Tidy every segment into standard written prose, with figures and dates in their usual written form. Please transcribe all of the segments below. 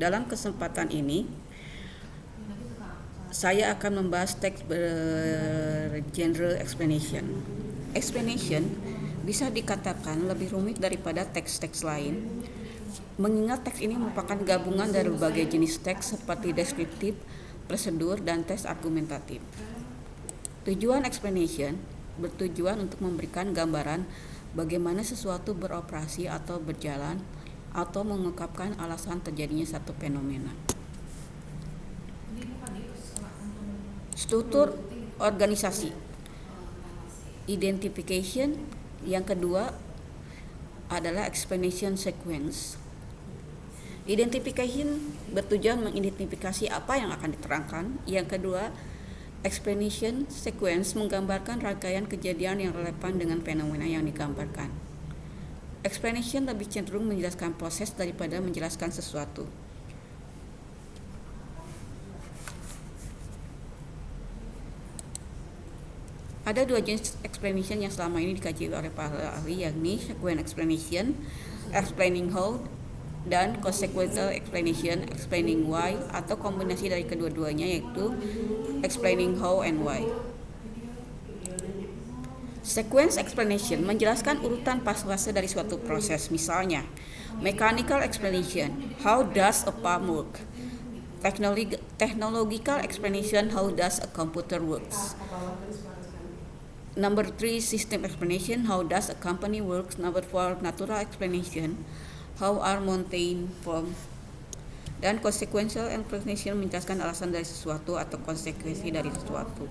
Dalam kesempatan ini, saya akan membahas teks bergenre explanation. Explanation bisa dikatakan lebih rumit daripada teks-teks lain, mengingat teks ini merupakan gabungan dari berbagai jenis teks seperti deskriptif, prosedur, dan teks argumentatif. Tujuan explanation bertujuan untuk memberikan gambaran bagaimana sesuatu beroperasi atau berjalan, atau mengungkapkan alasan terjadinya satu fenomena. Struktur organisasi. Identification, yang kedua adalah explanation sequence. Identification bertujuan mengidentifikasi apa yang akan diterangkan. Yang kedua, explanation sequence menggambarkan rangkaian kejadian yang relevan dengan fenomena yang digambarkan. Explanation lebih cenderung menjelaskan proses daripada menjelaskan sesuatu. Ada dua jenis explanation yang selama ini dikaji oleh para ahli, yakni sequence explanation, explaining how, dan consequential explanation, explaining why, atau kombinasi dari kedua-duanya, yaitu explaining how and why. Sequence explanation menjelaskan urutan fase dari suatu proses. Misalnya, mechanical explanation, how does a pump work? Technological explanation, how does a computer works? Number 3, system explanation, how does a company works? Number 4, natural explanation, how are mountains formed? Dan consequential explanation menjelaskan alasan dari sesuatu atau konsekuensi dari sesuatu.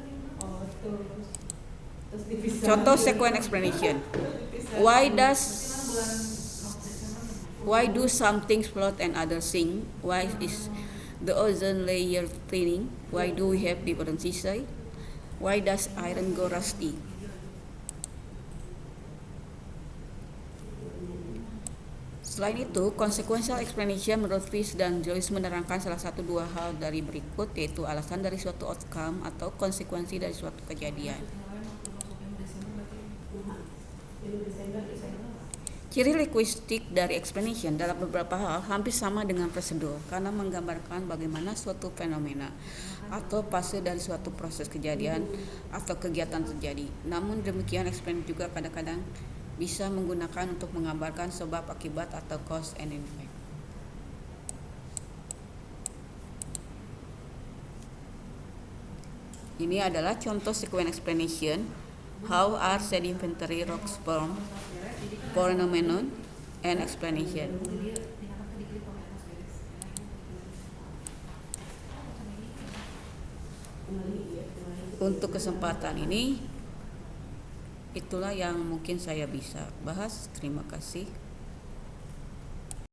Contoh sequence explanation. Why do some things float and others sink? Why is the ozone layer thinning? Why do we have different seaside? Why does iron go rusty? Selain itu, consequential explanation menurut Fish dan Joyce menerangkan salah satu dua hal dari berikut, yaitu alasan dari suatu outcome atau konsekuensi dari suatu kejadian. Ciri linguistik dari explanation dalam beberapa hal hampir sama dengan prosedur, karena menggambarkan bagaimana suatu fenomena atau fase dari suatu proses kejadian atau kegiatan terjadi. Namun demikian, explanation juga kadang-kadang bisa menggunakan untuk menggambarkan sebab akibat atau cause and effect. Ini adalah contoh sequence explanation. How are sedimentary rocks formed? Phenomenon and explanation. Untuk kesempatan ini, itulah yang mungkin saya bisa bahas. Terima kasih.